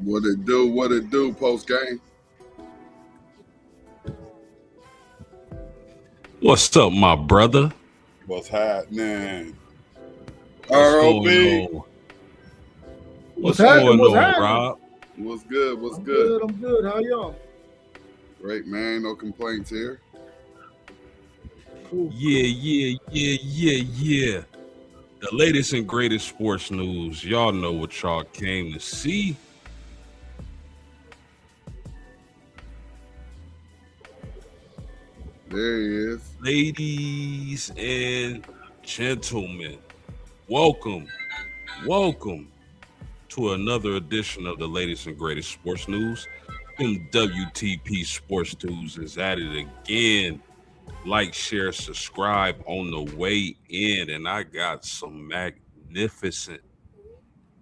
What it do? What it do? Post game. What's up, my brother? What's happening? What's ROB. going on? What's happening? What's happening? Rob? What's good? What's I'm good? good. I'm good. How y'all? Great, man. No complaints here. Cool. Yeah. The latest and greatest sports news. Y'all know what y'all came to see. There he is. Ladies and gentlemen, welcome to another edition of the latest and greatest sports news. WTP Sports News is at it again. Like, share, subscribe on the way in, and I got some magnificent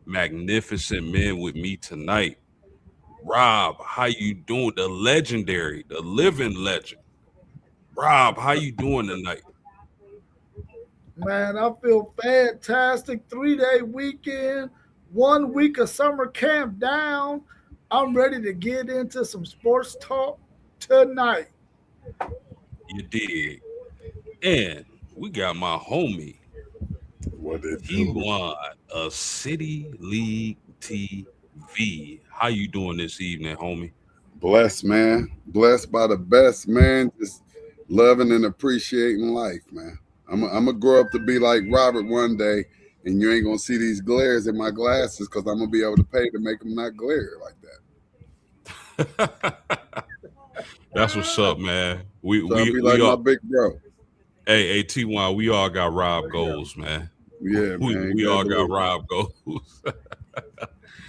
men with me tonight. Rob, how you doing? The legendary, the living legend. Rob, how you doing tonight? Man, I feel fantastic. 3-day weekend, 1 week of summer camp down. I'm ready to get into some sports talk tonight. You dig. And we got my homie, What it he do? won a City League TV. How you doing this evening, homie? Blessed, man. Blessed by the best, man. Just loving and appreciating life, man. I'm gonna grow up to be like Robert one day, and you ain't gonna see these glares in my glasses because I'm gonna be able to pay to make them not glare like that. That's what's up, man. So I'll be like my big bro. Hey, T1, we all got Rob goals, man. Yeah, man. We all got Rob goals.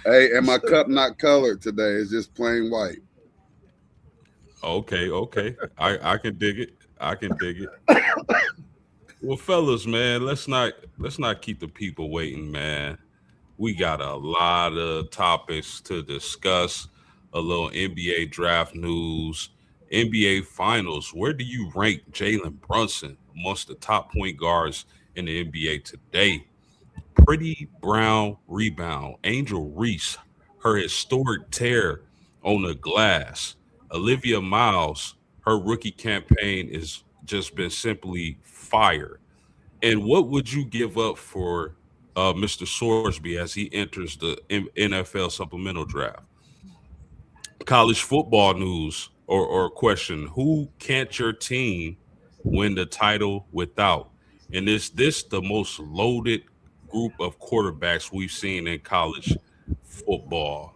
Hey, and my cup not colored today. It's just plain white. Okay. I can dig it. Well, fellas, man, let's not keep the people waiting, man. We got a lot of topics to discuss. A little NBA draft news, NBA finals. Where do you rank Jalen Brunson amongst the top point guards in the NBA today? Pretty Brown rebound. Angel Reese, her historic tear on the glass. Olivia Miles, her rookie campaign is just been simply fire. And what would you give up for Mr. Sorsby as he enters the NFL supplemental draft? College football news or question: who can't your team win the title without? And is this the most loaded group of quarterbacks we've seen in college football?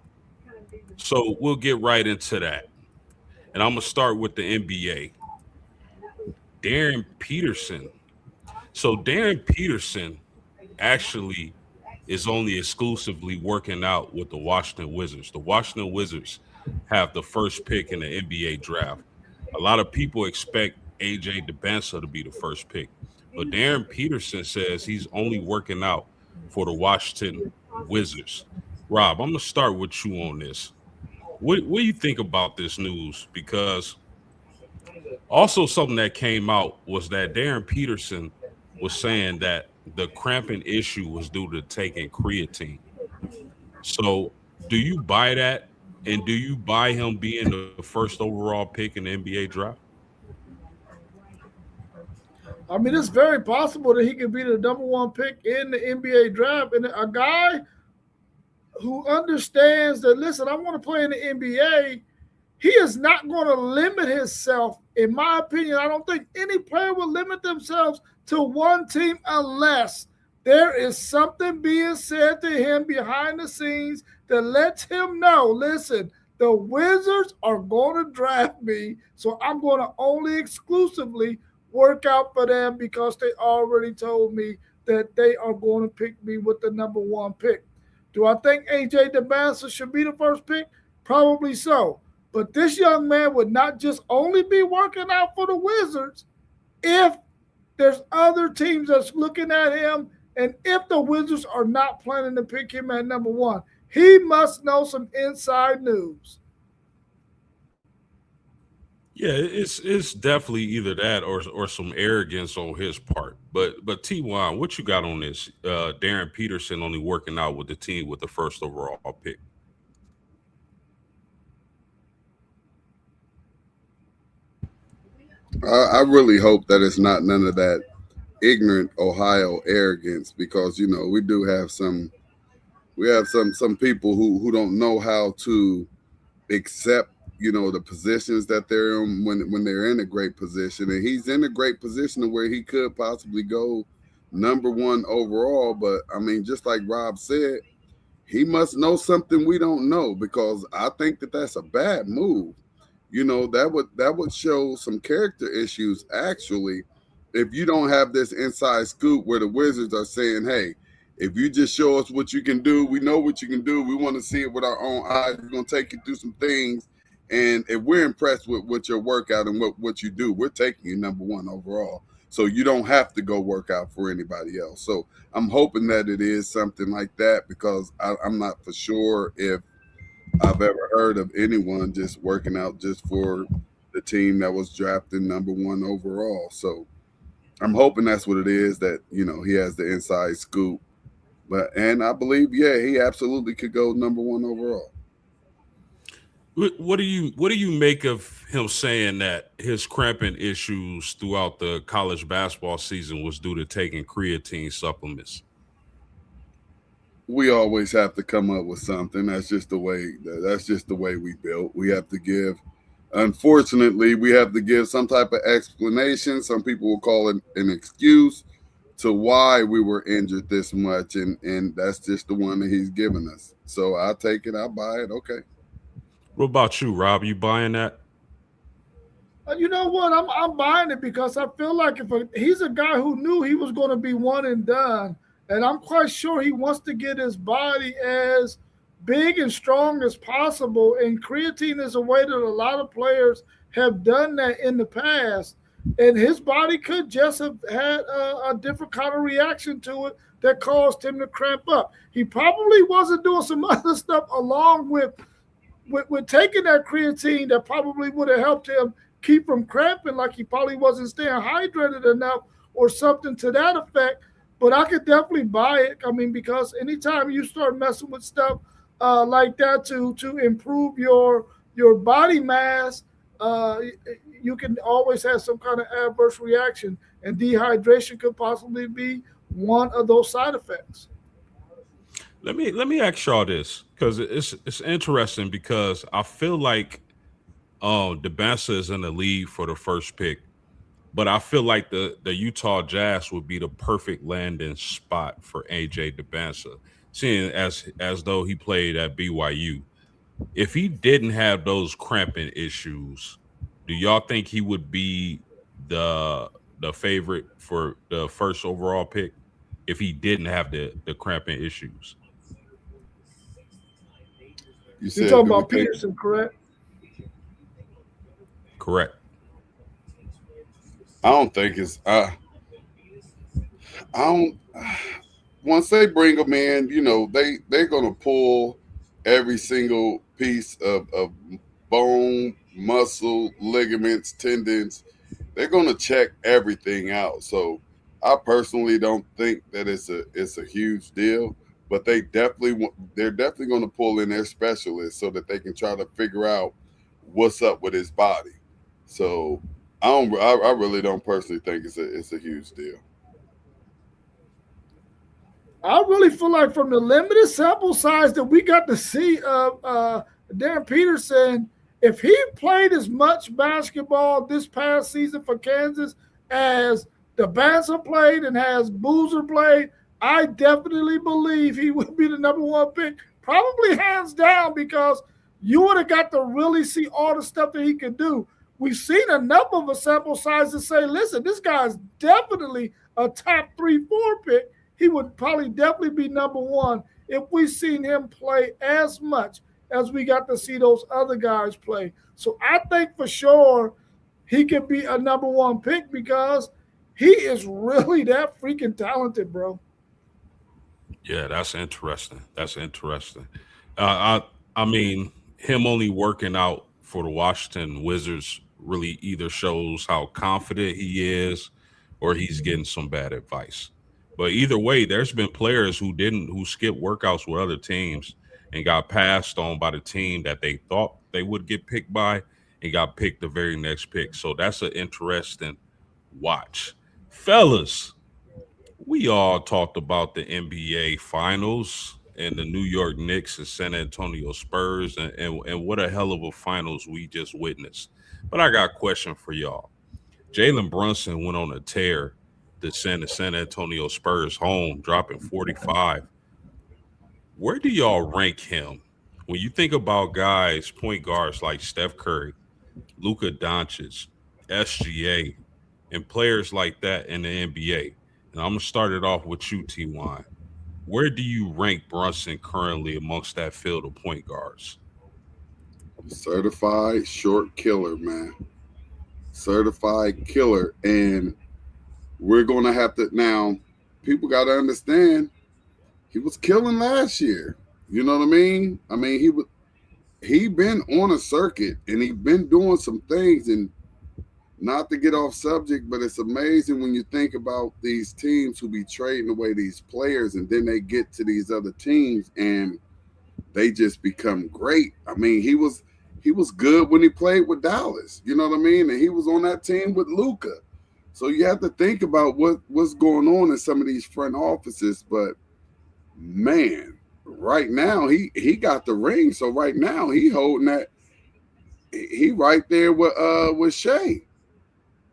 So we'll get right into that. And I'm gonna start with the NBA. Darryn Peterson. So Darryn Peterson actually is only exclusively working out with the Washington Wizards. The Washington Wizards have the first pick in the NBA draft. A lot of people expect AJ DeBansa to be the first pick, but Darryn Peterson says he's only working out for the Washington Wizards. Rob, I'm gonna start with you on this. What do you think about this news? Because also something that came out was that Darryn Peterson was saying that the cramping issue was due to taking creatine. So do you buy that? And do you buy him being the first overall pick in the NBA draft? I mean, it's very possible that he could be the number one pick in the NBA draft. And a guy who understands that, listen, I want to play in the NBA, he is not going to limit himself. In my opinion, I don't think any player will limit themselves to one team unless there is something being said to him behind the scenes that lets him know, listen, the Wizards are going to draft me, so I'm going to only exclusively work out for them because they already told me that they are going to pick me with the number one pick. Do I think AJ DeBansa should be the first pick? Probably so. But this young man would not just only be working out for the Wizards if there's other teams that's looking at him, and if the Wizards are not planning to pick him at number one. He must know some inside news. Yeah, it's definitely either that or some arrogance on his part. But T1, what you got on this? Darryn Peterson only working out with the team with the first overall pick. I really hope that it's not none of that ignorant Ohio arrogance, because we do have some people who don't know how to accept the positions that they're in when they're in a great position, and he's in a great position to where he could possibly go number one overall. But I mean, just like Rob said, he must know something we don't know, because I think that that's a bad move. That would show some character issues actually, if you don't have this inside scoop where the Wizards are saying, hey, if you just show us what you can do, we know what you can do, we want to see it with our own eyes, we're going to take you through some things, and if we're impressed with your workout and what you do, we're taking you number one overall, so you don't have to go work out for anybody else. So I'm hoping that it is something like that, because I'm not for sure if I've ever heard of anyone just working out just for the team that was drafted number one overall. So I'm hoping that's what it is, that he has the inside scoop. And I believe, yeah, he absolutely could go number one overall. What do you make of him saying that his cramping issues throughout the college basketball season was due to taking creatine supplements? We always have to come up with something. That's just the way we built. We have to give. Unfortunately, we have to give some type of explanation. Some people will call it an excuse to why we were injured this much, and that's just the one that he's given us. So I take it, I buy it. Okay. What about you, Rob? You buying that? You know what? I'm buying it because I feel like he's a guy who knew he was going to be one and done, and I'm quite sure he wants to get his body as big and strong as possible. And creatine is a way that a lot of players have done that in the past, and his body could just have had a different kind of reaction to it that caused him to cramp up. He probably wasn't doing some other stuff along with taking that creatine that probably would have helped him keep from cramping, like he probably wasn't staying hydrated enough or something to that effect. But I could definitely buy it. I mean, because anytime you start messing with stuff like that to improve your body mass, uh, you can always have some kind of adverse reaction, and dehydration could possibly be one of those side effects. Let me ask y'all this, because it's interesting, because I feel like Debansa is in the lead for the first pick, but I feel like the Utah Jazz would be the perfect landing spot for AJ Debansa, seeing as though he played at BYU. If he didn't have those cramping issues, do y'all think he would be the favorite for the first overall pick if he didn't have the cramping issues? You You're said, talking do we about think? Peterson, correct? Correct. I don't think it's. I don't. Once they bring them in, they're gonna pull every single piece of bone, muscle, ligaments, tendons. They're gonna check everything out. So I personally don't think that it's a huge deal, but they're definitely gonna pull in their specialists so that they can try to figure out what's up with his body. So I really don't personally think it's a huge deal. I really feel like from the limited sample size that we got to see of Darryn Peterson, if he played as much basketball this past season for Kansas as the Banzer played and has Boozer played, I definitely believe he would be the number one pick, probably hands down, because you would have got to really see all the stuff that he could do. We've seen enough of a sample size to say, listen, this guy's definitely a top 3, 4 pick. He would probably definitely be number one if we seen him play as much as we got to see those other guys play. So I think for sure he could be a number one pick because he is really that freaking talented, bro. Yeah, that's interesting. That's interesting. I mean, him only working out for the Washington Wizards really either shows how confident he is, or he's getting some bad advice. But either way, there's been players who skipped workouts with other teams and got passed on by the team that they thought they would get picked by, and got picked the very next pick. So that's an interesting watch. Fellas, we all talked about the NBA Finals and the New York Knicks and San Antonio Spurs, and what a hell of a finals we just witnessed. But I got a question for y'all. Jalen Brunson went on a tear to send the San Antonio Spurs home, dropping 45. Where do y'all rank him? When you think about guys, point guards like Steph Curry, Luka Doncic, SGA, and players like that in the NBA. And I'm gonna start it off with you, T1. Where do you rank Brunson currently amongst that field of point guards? Certified short killer, man. Certified killer. And we're gonna have to now. People got to understand he was killing last year. You know what I mean? I mean he been on a circuit and he been doing some things. And not to get off subject, but it's amazing when you think about these teams who be trading away these players and then they get to these other teams and they just become great. I mean, he was good when he played with Dallas. You know what I mean? And he was on that team with Luka. So you have to think about what's going on in some of these front offices. But man, right now he got the ring. So right now he holding that. He right there with Shea.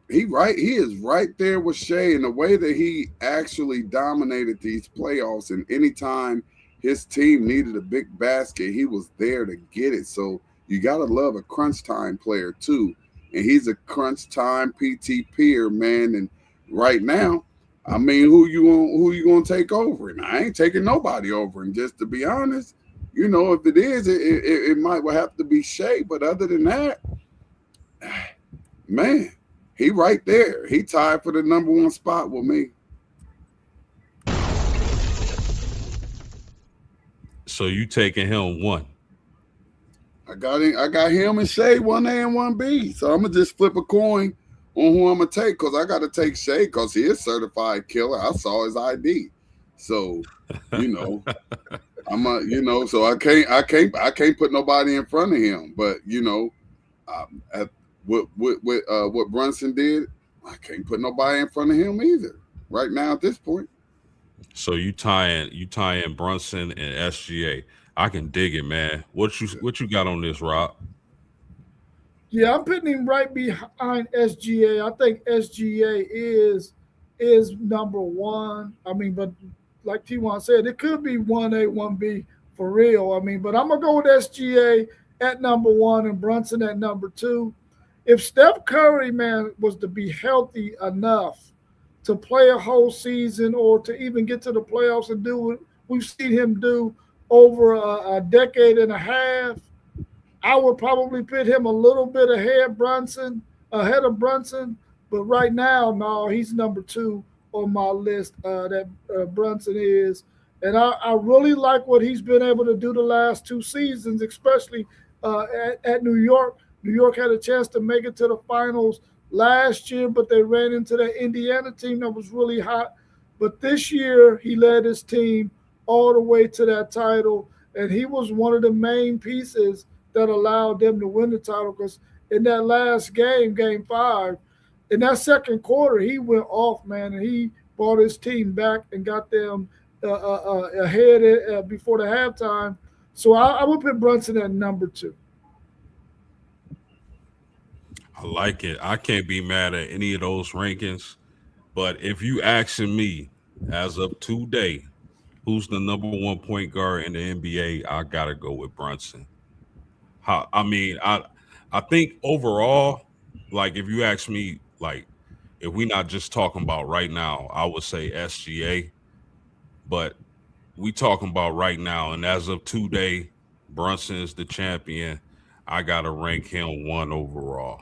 He is right there with Shea, and the way that he actually dominated these playoffs, and anytime his team needed a big basket, he was there to get it. So you gotta love a crunch time player too. And he's a crunch time PT peer, man. And right now, I mean, who you gonna take over? And I ain't taking nobody over. And just to be honest, if it is, it might well have to be Shea. But other than that, man, he right there. He tied for the number one spot with me. So you taking him one? I got him and Shea 1A and 1B. So I'm gonna just flip a coin on who I'm gonna take because I gotta take Shea because he is certified killer. I saw his ID. So, I'm so I can't put nobody in front of him. But at what Brunson did, I can't put nobody in front of him either. Right now at this point. So you tying Brunson and SGA. I can dig it, man. What you got on this, Rob? Yeah, I'm putting him right behind SGA. I think SGA is number one. I mean, but like T1 said, it could be 1A, 1B for real. I mean, but I'm gonna go with SGA at number one and Brunson at number two. If Steph Curry, man, was to be healthy enough to play a whole season or to even get to the playoffs and do what we've seen him do over a decade and a half, I would probably put him a little bit ahead of Brunson. But right now, no, he's number two on my list that Brunson is. And I really like what he's been able to do the last two seasons, especially at New York. New York had a chance to make it to the finals last year, but they ran into that Indiana team that was really hot. But this year, he led his team all the way to that title, and he was one of the main pieces that allowed them to win the title because in that last game, game 5, in that second quarter, he went off, man, and he brought his team back and got them ahead before the halftime. So I would put Brunson at number two. I like it. I can't be mad at any of those rankings. But if you asking me, as of today, who's the number one point guard in the NBA, I gotta go with Brunson. I think overall, like if you ask me, like if we not just talking about right now, I would say SGA. But we talking about right now, and as of today, Brunson is the champion. I gotta rank him one overall.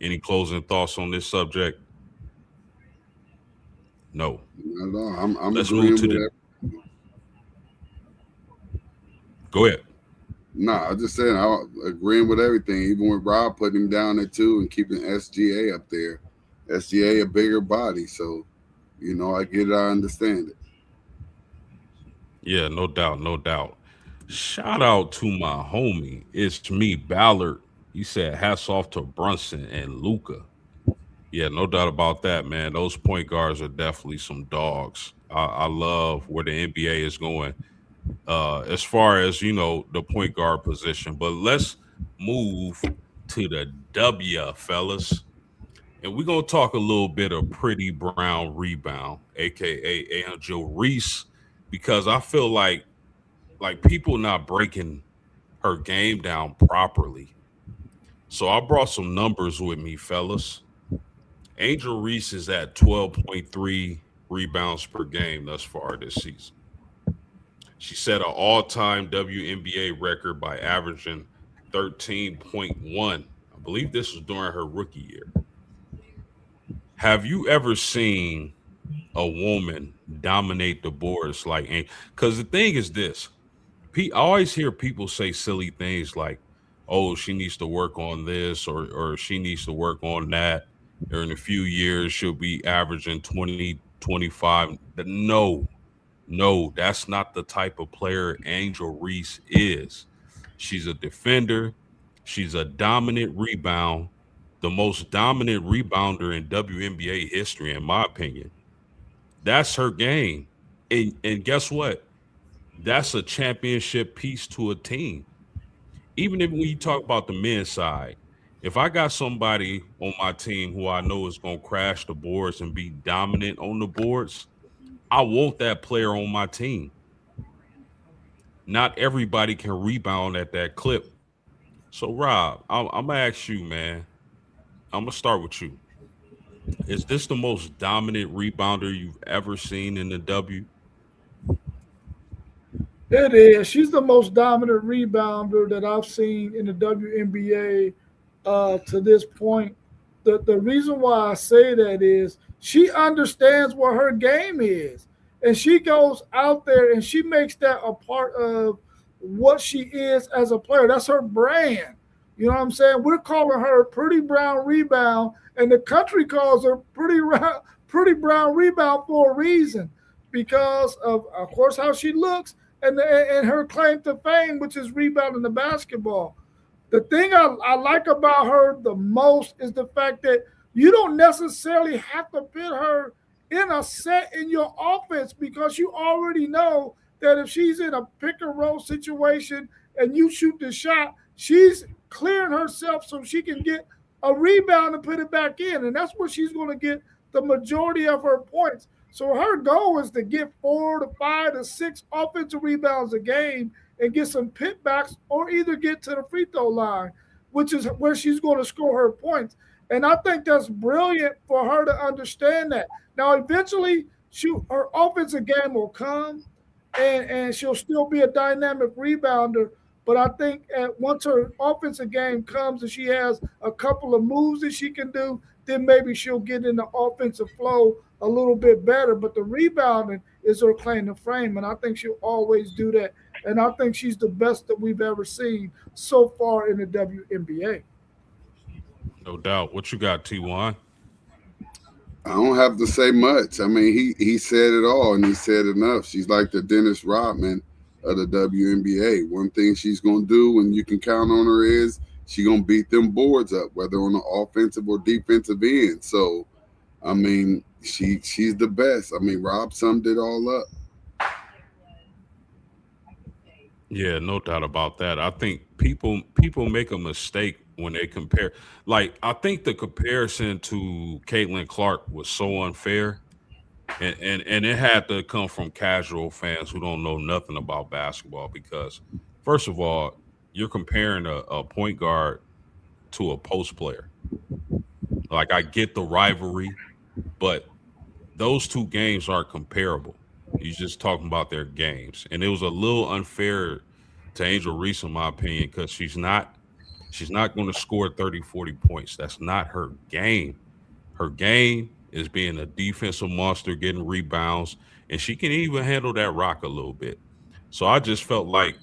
Any closing thoughts on this subject? No. Not at all. I'm Let's agreeing move to with the. that. Go ahead. Nah, I just said I'm agreeing with everything, even with Rob putting him down at 2 and keeping SGA up there. SGA a bigger body, so I get it, I understand it. Yeah, no doubt, no doubt. Shout out to my homie. It's me, Ballard, He said, "Hats off to Brunson and Luca." Yeah, no doubt about that, man. Those point guards are definitely some dogs. I love where the NBA is going as far as the point guard position. But let's move to the W, fellas, and we're gonna talk a little bit of Pretty Brown Rebound, aka Angel Reese, because I feel like people not breaking her game down properly. So I brought some numbers with me, fellas. Angel Reese is at 12.3 rebounds per game thus far this season. She set an all-time WNBA record by averaging 13.1. I believe this was during her rookie year. Have you ever seen a woman dominate the boards like? Because the thing is this: I always hear people say silly things like, "Oh, she needs to work on this," or "She needs to work on that." Or in a few years, she'll be averaging 20, 25. No, no, that's not the type of player Angel Reese is. She's a defender. She's a dominant rebound, the most dominant rebounder in WNBA history, in my opinion. That's her game. And guess what? That's a championship piece to a team. Even if when you talk about the men's side, if I got somebody on my team who I know is going to crash the boards and be dominant on the boards, I want that player on my team. Not everybody can rebound at that clip. So, Rob, I'm going to ask you, man. I'm going to start with you. Is this the most dominant rebounder you've ever seen in the W? It is. She's the most dominant rebounder that I've seen in the WNBA to this point. The reason why I say that is she understands what her game is. And she goes out there and she makes that a part of what she is as a player. That's her brand. You know what I'm saying? We're calling her Pretty Brown Rebound, and the country calls her Pretty Brown Rebound for a reason because of course, how she looks and her claim to fame, which is rebounding the basketball. The thing I like about her the most is the fact that you don't necessarily have to put her in a set in your offense because you already know that if she's in a pick and roll situation and you shoot the shot, she's clearing herself so she can get a rebound and put it back in. And that's where she's going to get the majority of her points. So her goal is to get 4 to 5 to 6 offensive rebounds a game and get some pitbacks or either get to the free throw line, which is where she's going to score her points. And I think that's brilliant for her to understand that. Now, eventually, her offensive game will come and she'll still be a dynamic rebounder. But I think once her offensive game comes and she has a couple of moves that she can do, then maybe she'll get in the offensive flow a little bit better. But the rebounding is her claim to fame, and I think she'll always do that. And I think she's the best that we've ever seen so far in the WNBA. No doubt. What you got, T1? I don't have to say much. I mean, he said it all, and he said enough. She's like the Dennis Rodman of the WNBA. One thing she's gonna do, and you can count on her, is she gonna beat them boards up, whether on the offensive or defensive end. So, I mean, she's the best. I mean, Rob summed it all up. Yeah, no doubt about that. I think people make a mistake when they compare. Like, I think the comparison to Caitlin Clark was so unfair, and it had to come from casual fans who don't know nothing about basketball. Because, first of all, you're comparing a point guard to a post player. Like, I get the rivalry, but those two games aren't comparable. He's just talking about their games, and it was a little unfair to Angel Reese, in my opinion, because she's not going to score 30, 40 points. That's not her game. Her game is being a defensive monster, getting rebounds, and she can even handle that rock a little bit. So I just felt like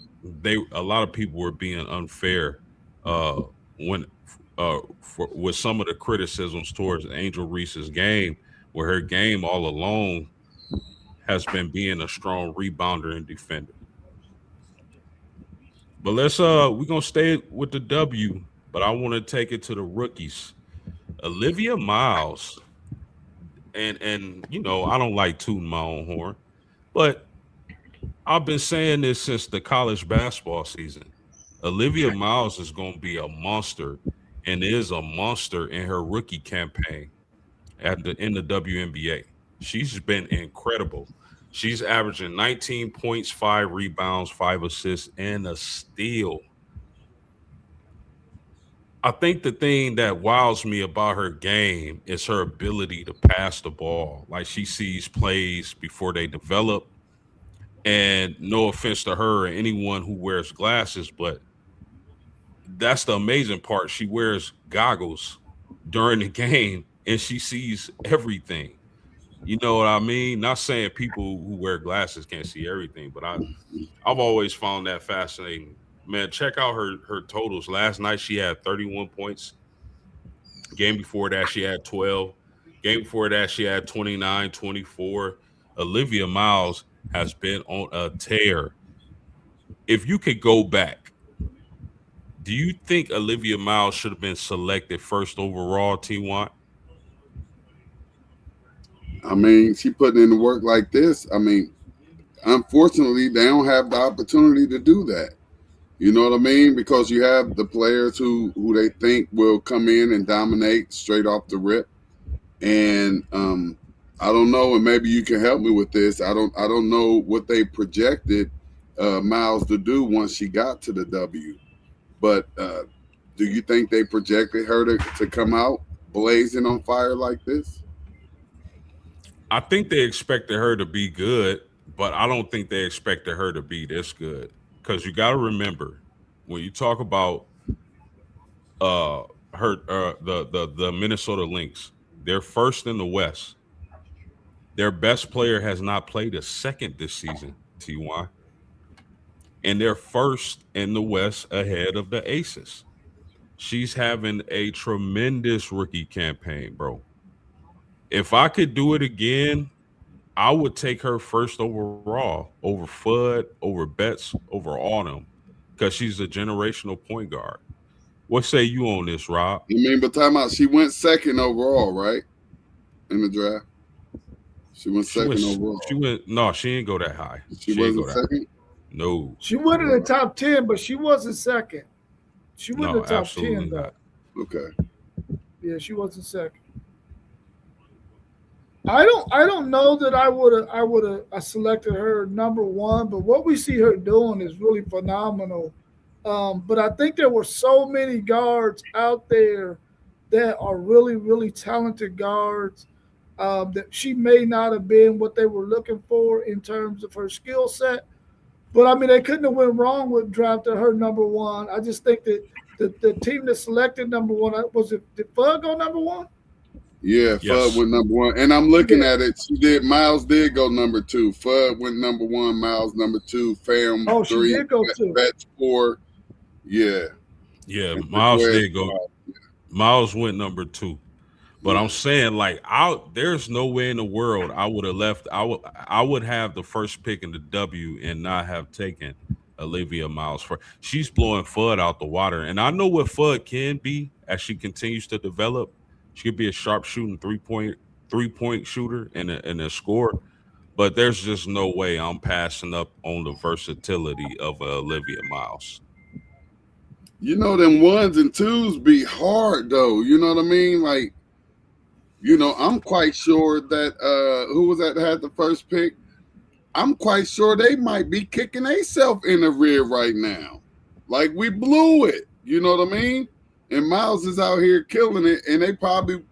a lot of people were being unfair uh, when with some of the criticisms towards Angel Reese's game, where her game all along has been being a strong rebounder and defender. But we're gonna stay with the W. but I want to take it to the rookies. Olivia Miles, and I don't like tooting my own horn, but I've been saying this since the college basketball season. Olivia Miles is going to be a monster, and is a monster in her rookie campaign in the WNBA. She's been incredible. She's averaging 19 points, 5 rebounds, 5 assists, and a steal. I think the thing that wows me about her game is her ability to pass the ball. Like, she sees plays before they develop. And no offense to her or anyone who wears glasses, but that's the amazing part. She wears goggles during the game and she sees everything. You know what I mean? Not saying people who wear glasses can't see everything, but I've always found that fascinating. Man, check out her totals. Last night she had 31 points. Game before that she had 12. Game before that she had 29, 24. Olivia Miles has been on a tear. If you could go back, do you think Olivia Miles should have been selected first overall, T1? I mean, she putting in the work like this. I mean, unfortunately, they don't have the opportunity to do that. You know what I mean? Because you have the players who they think will come in and dominate straight off the rip. And I don't know, and maybe you can help me with this. I don't know what they projected Miles to do once she got to the W. But do you think they projected her to come out blazing on fire like this? I think they expected her to be good, but I don't think they expected her to be this good. Because you got to remember, when you talk about uh her the Minnesota Lynx, they're first in the West. Their best player has not played a second this season, Ty, and they're first in the West ahead of the Aces. She's having a tremendous rookie campaign, bro. If I could do it again, I would take her first overall over Fudd, over Betts, over Autumn, because she's a generational point guard. What say you on this, Rob? I mean, but time out, she went second overall, right? In the draft. She went She second went. overall. She went. No, she ain't go that high. She ain't wasn't go that. second? No, She went in the top 10, but she wasn't second. She went in no, the top absolutely 10 though. not. Okay. Yeah, she wasn't second. I don't know that I selected her number one, but what we see her doing is really phenomenal. But I think there were so many guards out there that are really, really talented guards, that she may not have been what they were looking for in terms of her skill set. But I mean, they couldn't have went wrong with drafting her number one. I just think that the team that selected number one, did Fudd go number one? Yeah, Fudd Yes. went number one. And I'm looking Yeah. at it. Miles did go number two. Fudd went number one, Miles number two, Fam Oh, she three, did go two. Betts four. Yeah. Yeah, And Miles Fred did go. five. Miles went number two. But I'm saying, like, there's no way in the world I would have left. I would have the first pick in the W and not have taken Olivia Miles for. She's blowing Fudd out the water, and I know what Fudd can be as she continues to develop. She could be a sharp shooting three point shooter and a scorer. But there's just no way I'm passing up on the versatility of Olivia Miles. You know, them ones and twos be hard though. You know what I mean? Like, I'm quite sure that who was that had the first pick? I'm quite sure they might be kicking themselves in the rear right now. Like, we blew it. You know what I mean? And Miles is out here killing it, and they probably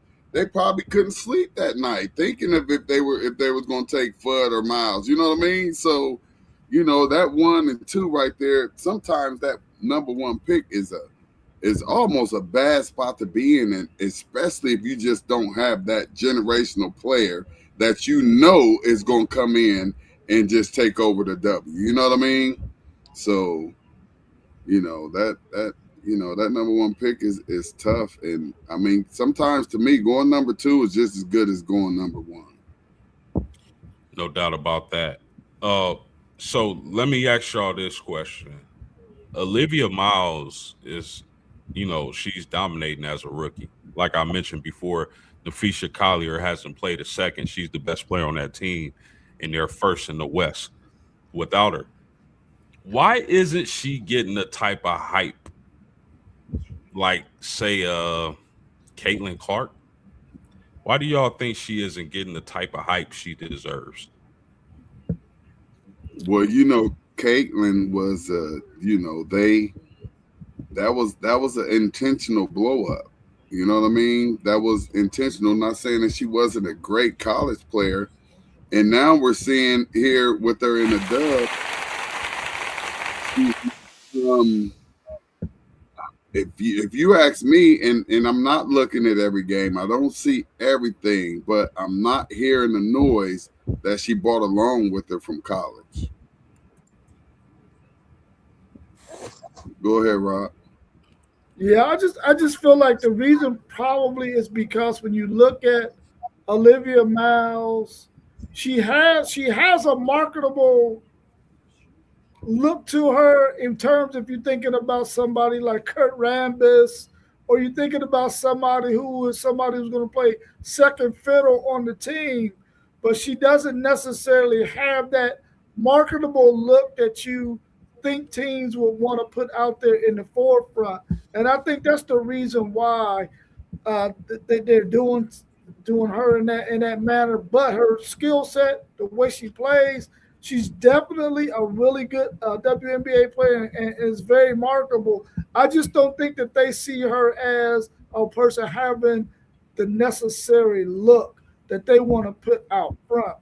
couldn't sleep that night thinking of if they was gonna take Fudd or Miles. You know what I mean? So, that one and two right there. Sometimes that number one pick is almost a bad spot to be in, and especially if you just don't have that generational player that is going to come in and just take over the W. You know what I mean? So, that number one pick is tough, and I mean, sometimes to me, going number two is just as good as going number one. No doubt about that. So let me ask y'all this question. Olivia Miles is she's dominating as a rookie. Like I mentioned before, Nafisha Collier hasn't played a second. She's the best player on that team, and they're first in the West without her. Why isn't she getting the type of hype like, say, Caitlin Clark? Why do y'all think she isn't getting the type of hype she deserves? Well, Caitlyn was, that was an intentional blow up. You know what I mean? That was intentional. Not saying that she wasn't a great college player. And now we're seeing here with her in the dub. Um, if you ask me, and I'm not looking at every game, I don't see everything, but I'm not hearing the noise that she brought along with her from college. Go ahead, Rob. Yeah, I just feel like the reason probably is because when you look at Olivia Miles, she has a marketable look to her in terms if you're thinking about somebody like Kurt Rambis, or you're thinking about somebody who's going to play second fiddle on the team, but she doesn't necessarily have that marketable look that you think teams will want to put out there in the forefront. And I think that's the reason why they're doing her in that manner. But her skill set, the way she plays, she's definitely a really good WNBA player and is very marketable. I just don't think that they see her as a person having the necessary look that they want to put out front.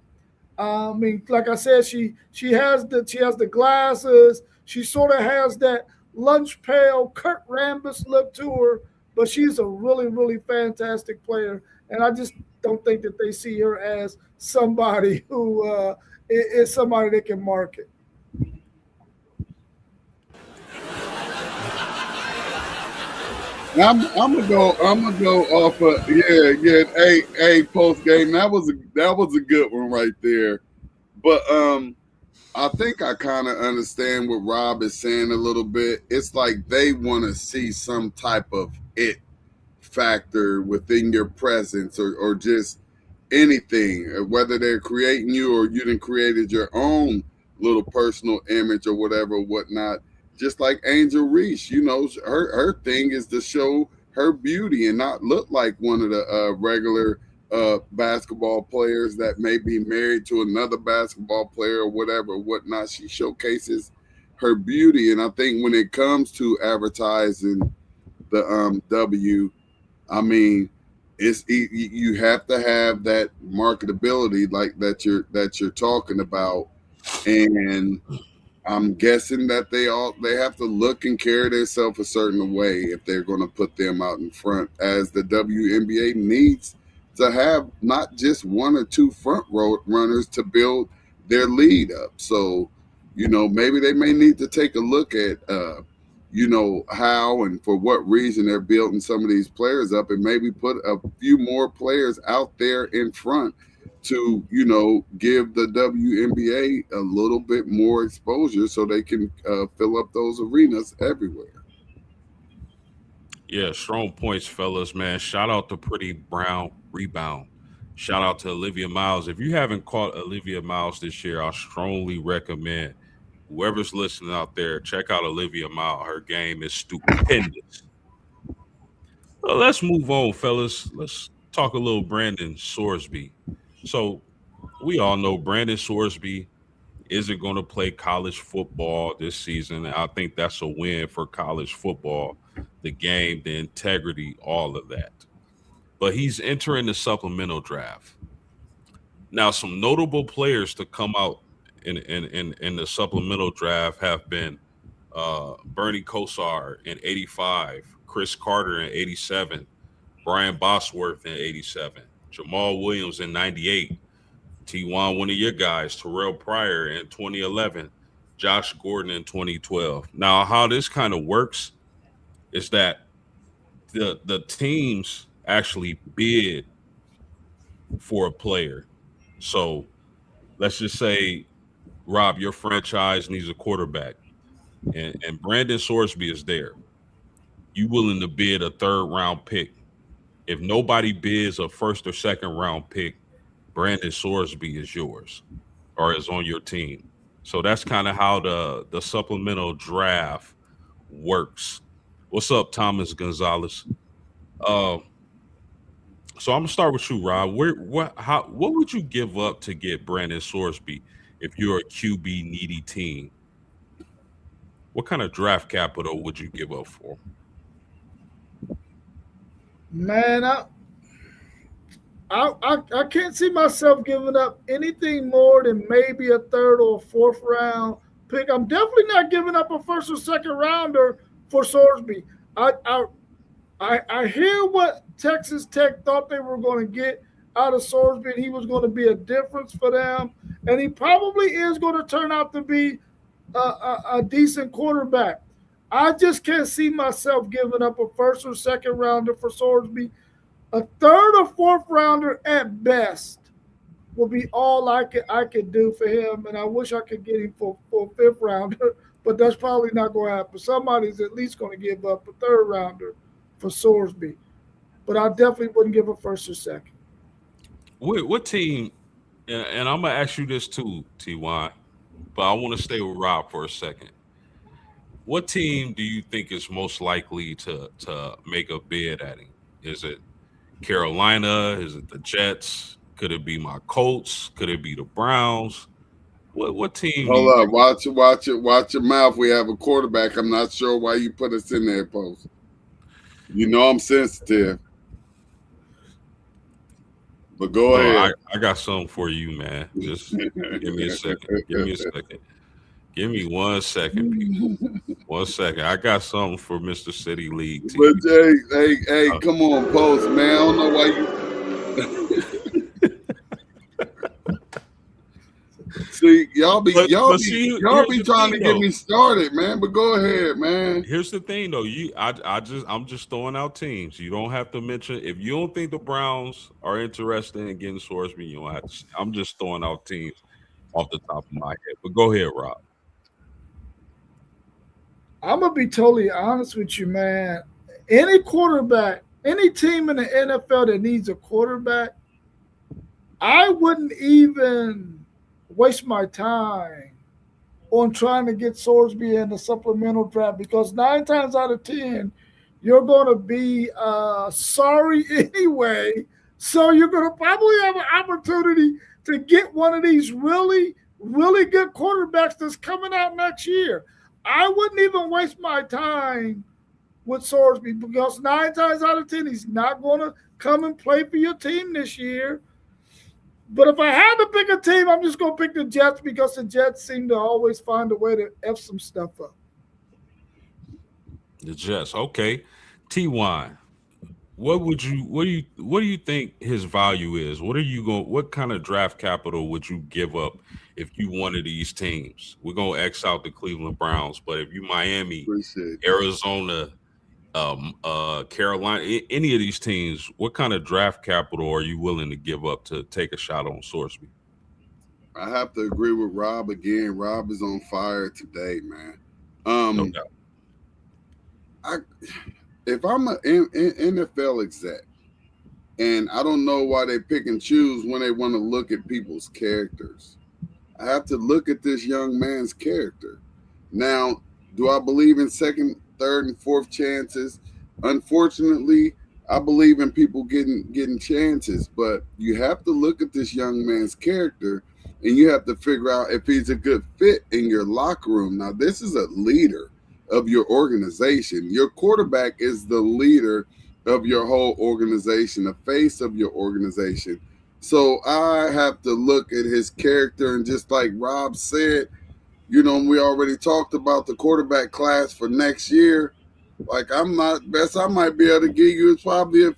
I mean, like I said, she has the glasses. She sort of has that lunch pail Kurt Rambis look to her, but she's a really really fantastic player, and I just don't think that they see her as somebody who is somebody that can market. I'm gonna go off of, yeah. Hey, post game. That was a good one right there. But I think I kind of understand what Rob is saying a little bit. It's like they want to see some type of it factor within your presence, or just anything, whether they're creating you or you done created your own little personal image or whatever, whatnot. Just like Angel Reese, her thing is to show her beauty and not look like one of the regular basketball players that may be married to another basketball player or whatever, whatnot. She showcases her beauty, and I think when it comes to advertising the W, I mean, you have to have that marketability like that you're talking about, and I'm guessing that they have to look and carry themselves a certain way if they're going to put them out in front, as the WNBA needs to have not just one or two front row runners to build their lead up. So, maybe they may need to take a look at how and for what reason they're building some of these players up, and maybe put a few more players out there in front to give the WNBA a little bit more exposure so they can fill up those arenas everywhere. Yeah, strong points, fellas, man. Shout out to Pretty Brown Rebound. Shout out to Olivia Miles. If you haven't caught Olivia Miles this year, I strongly recommend whoever's listening out there, check out Olivia Miles. Her game is stupendous. Well, let's move on, fellas. Let's talk a little Brandon Sorsby. So we all know Brandon Sorsby isn't going to play college football this season. I think that's a win for college football, the game, the integrity, all of that. But he's entering the supplemental draft. Now, some notable players to come out in the supplemental draft have been Bernie Kosar in 85, Chris Carter in 87, Brian Bosworth in 87, Jamal Williams in 98, T1, one of your guys, Terrell Pryor in 2011, Josh Gordon in 2012. Now, how this kind of works is that the teams actually bid for a player. So let's just say, Rob, your franchise needs a quarterback, and Brandon Sorsby is there. you willing to bid a third round pick. If nobody bids a first or second round pick, Brandon Sorsby is yours or is on your team. So that's kind of how the supplemental draft works. What's up, Thomas Gonzalez? Uh, so I'm gonna start with you, Rob. What would you give up to get Brandon Sorsby if you're a QB needy team? What kind of draft capital would you give up for? Man, I can't see myself giving up anything more than maybe a third or a fourth round pick. I'm definitely not giving up a first or second rounder for Sorsby. I I hear what Texas Tech thought they were going to get out of Sorsby, and he was going to be a difference for them, and he probably is going to turn out to be a decent quarterback. I just can't see myself giving up a first or second rounder for Sorsby. A third or fourth rounder at best will be all I could do for him, and I wish I could get him for a fifth rounder, but that's probably not going to happen. Somebody's at least going to give up a third rounder for Sorsby, but I definitely wouldn't give a first or second. What team? And I'm gonna ask you this too, Ty, but I want to stay with Rob for a second. What team do you think is most likely to make a bid at him? Is it Carolina? Is it the Jets? Could it be my Colts? Could it be the Browns? What team do Hold you up, think? watch your mouth. We have a quarterback. I'm not sure why you put us in there, post. You know I'm sensitive. But go ahead. I got something for you, man. Just give me a second. Give me a second. Give me 1 second, people. 1 second. I got something for Mr. City League team. But hey, come on, post, man. I don't know why you see y'all be trying to get me started, man. But go ahead, man. Here's the thing, though. I'm just throwing out teams. You don't have to mention if you don't think the Browns are interested in getting Sorsby. You don't have to. I'm just throwing out teams off the top of my head. But go ahead, Rob. I'm gonna be totally honest with you, man. Any quarterback, any team in the NFL that needs a quarterback, I wouldn't even waste my time on trying to get Sorsby in the supplemental draft because 9 times out of 10, you're going to be sorry anyway. So you're going to probably have an opportunity to get one of these really, really good quarterbacks that's coming out next year. I wouldn't even waste my time with Sorsby because 9 times out of 10, he's not going to come and play for your team this year. But if I had to pick a team, I'm just going to pick the Jets because the Jets seem to always find a way to F some stuff up. The Jets, okay. T1, what do you think his value is? What kind of draft capital would you give up if you one of these teams? We're gonna X out the Cleveland Browns, but if you Miami, Arizona, Carolina, any of these teams, what kind of draft capital are you willing to give up to take a shot on Sorsby? I have to agree with Rob again. Rob is on fire today, man. No doubt. If I'm an NFL exec, and I don't know why they pick and choose when they want to look at people's characters, I have to look at this young man's character. Now, do I believe in second, third, and fourth chances? Unfortunately, I believe in people getting chances, but you have to look at this young man's character, and you have to figure out if he's a good fit in your locker room. Now, this is a leader of your organization. Your quarterback is the leader of your whole organization, the face of your organization. So I have to look at his character, and just like Rob said, we already talked about the quarterback class for next year. Like, I'm not best I might be able to give you is probably a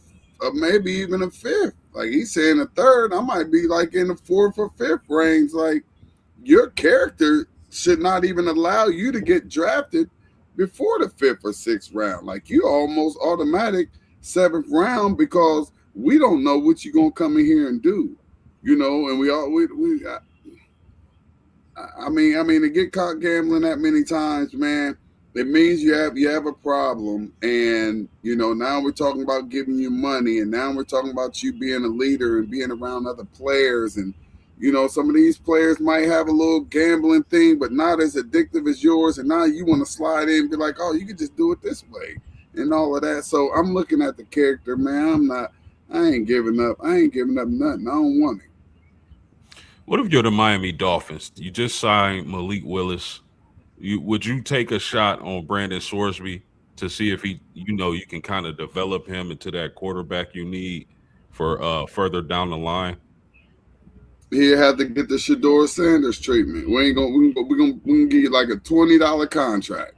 maybe even a fifth. Like he's saying a third, I might be like in the fourth or fifth range. Like, your character should not even allow you to get drafted before the fifth or sixth round. Like, you almost automatic 7th round because we don't know what you're gonna come in here and do, and I mean, to get caught gambling that many times, man, It means you have a problem, and now we're talking about giving you money, and now we're talking about you being a leader and being around other players, and some of these players might have a little gambling thing, but not as addictive as yours, and now you want to slide in and be like, oh, you could just do it this way, and all of that. So I'm looking at the character, man. I ain't giving up. I ain't giving up nothing. I don't want it. What if you're the Miami Dolphins? You just signed Malik Willis. Would you take a shot on Brandon Sorsby to see if you can kind of develop him into that quarterback you need for further down the line? He had to get the Shador Sanders treatment. We ain't gonna we gonna give you like a $20 contract.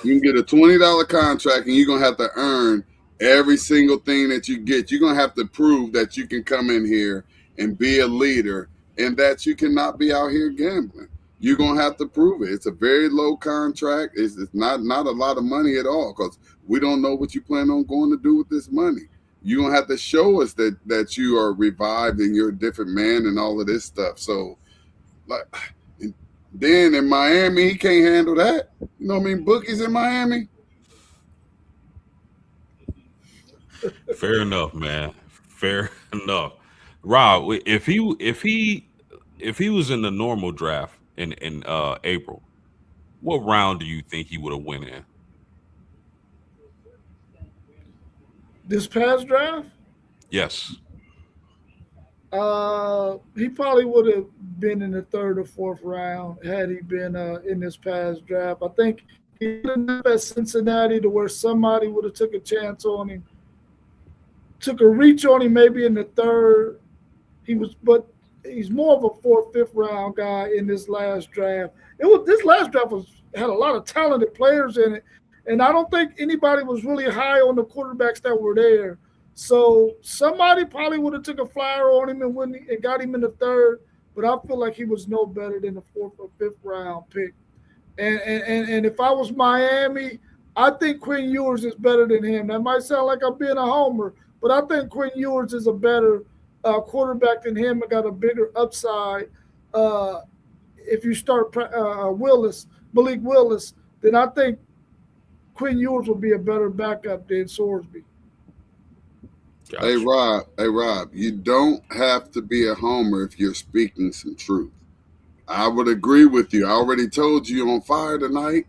You can get a $20 contract, and you're gonna have to earn every single thing that you get. You're gonna have to prove that you can come in here and be a leader, and that you cannot be out here gambling. You're gonna have to prove it. It's a very low contract. It's not a lot of money at all, because we don't know what you plan on going to do with this money. You're gonna have to show us that you are revived and you're a different man and all of this stuff. So, like, then in Miami, he can't handle that. You know what I mean? Bookie's in Miami. Fair enough, man. Fair enough. Rob, if he was in the normal draft in April, what round do you think he would have went in? This past draft, Yes. he probably would have been in the third or fourth round had he been in this past draft. I think he ended up at Cincinnati to where somebody would have took a chance on him, took a reach on him maybe in the third. But he's more of a fourth, fifth round guy in this last draft. This last draft had a lot of talented players in it, and I don't think anybody was really high on the quarterbacks that were there. So somebody probably would have took a flyer on him and got him in the third, but I feel like he was no better than the fourth or fifth round pick. And if I was Miami, I think Quinn Ewers is better than him. That might sound like I'm being a homer, but I think Quinn Ewers is a better quarterback than him and got a bigger upside. If you start Malik Willis, then I think Quinn Ewers will be a better backup than Sorsby. Gotcha. Hey Rob, you don't have to be a homer if you're speaking some truth. I would agree with you. I already told you on fire tonight.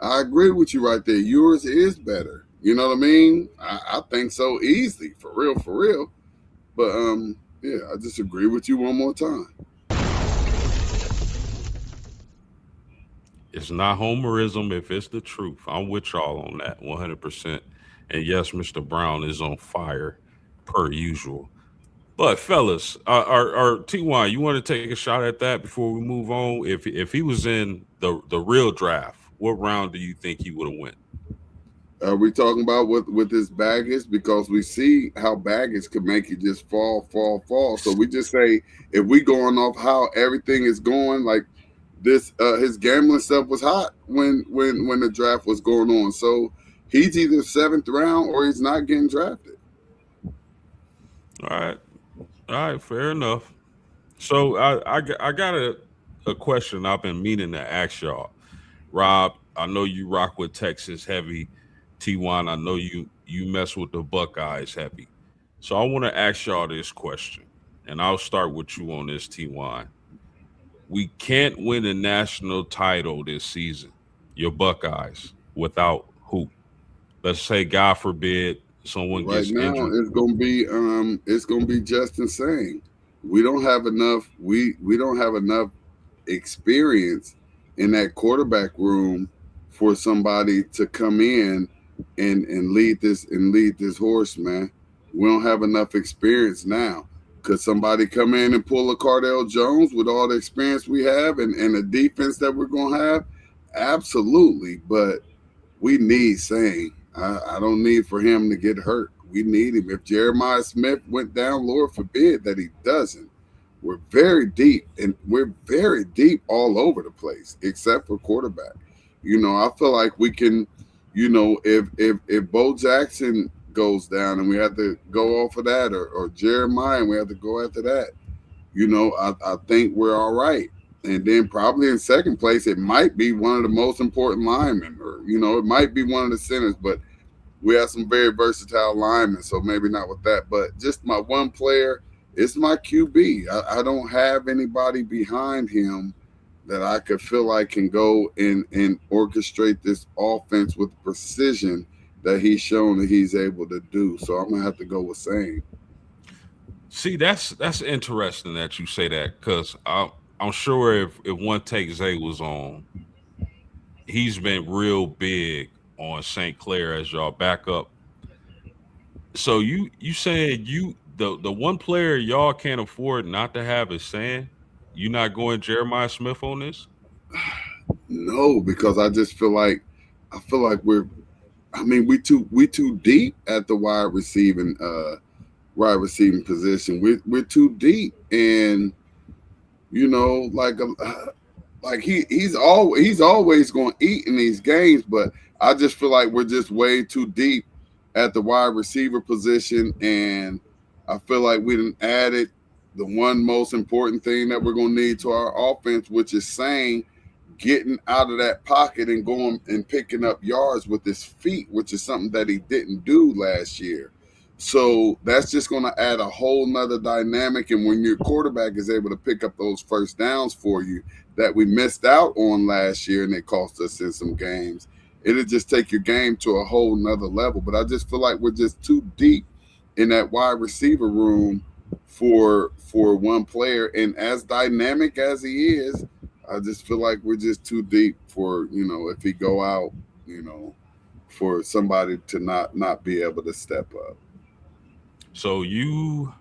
I agree with you right there. Yours is better. You know what I mean? I think so easily, for real. But yeah, I just agree with you one more time. It's not homerism if it's the truth. I'm with y'all on that 100%. And yes, Mr. Brown is on fire per usual. But fellas, our Ty, you want to take a shot at that before we move on? If he was in the real draft, what round do you think he would have went? Are we talking about with his baggage? Because we see how baggage could make you just fall. So we just say, if we going off how everything is going, like this, his gambling stuff was hot when the draft was going on. So he's either seventh round or he's not getting drafted. All right, fair enough. So I got a question I've been meaning to ask y'all. Rob, I know you rock with Texas heavy. T1, I know you mess with the Buckeyes heavy. So I want to ask y'all this question, and I'll start with you on this, T1. We can't win a national title this season, your Buckeyes, without who? Let's say, God forbid, someone Right gets now, injured. it's gonna be just insane. We don't have enough. We don't have enough experience in that quarterback room for somebody to come in and lead this horse, man. We don't have enough experience now. Could somebody come in and pull a Cardell Jones with all the experience we have and the defense that we're gonna have? Absolutely, but we need saying. I don't need for him to get hurt. We need him. If Jeremiah Smith went down, Lord forbid that he doesn't. We're very deep, and we're very deep all over the place, except for quarterback. I feel like we can, if Bo Jackson goes down and we have to go off of that, or Jeremiah and we have to go after that, I think we're all right. And then probably in second place, it might be one of the most important linemen, or it might be one of the centers. But we have some very versatile linemen, so maybe not with that. But just my one player, it's my QB. I don't have anybody behind him that I could feel like can go and orchestrate this offense with precision that he's shown that he's able to do. So I'm gonna have to go with Sane. See, that's interesting that you say that because I'm sure if one take Zay was on, he's been real big on St. Clair as y'all backup. So you saying the one player y'all can't afford not to have is saying you not going Jeremiah Smith on this? No, because I feel like we too deep at the wide receiving position. We're too deep, and like he's always going to eat in these games, but I just feel like we're just way too deep at the wide receiver position, and I feel like we done added the one most important thing that we're going to need to our offense, which is saying getting out of that pocket and going and picking up yards with his feet, which is something that he didn't do last year. So that's just going to add a whole nother dynamic. And when your quarterback is able to pick up those first downs for you that we missed out on last year and they cost us in some games, it'll just take your game to a whole nother level. But I just feel like we're just too deep in that wide receiver room for one player. And as dynamic as he is, I just feel like we're just too deep for, if he go out, for somebody to not be able to step up. So you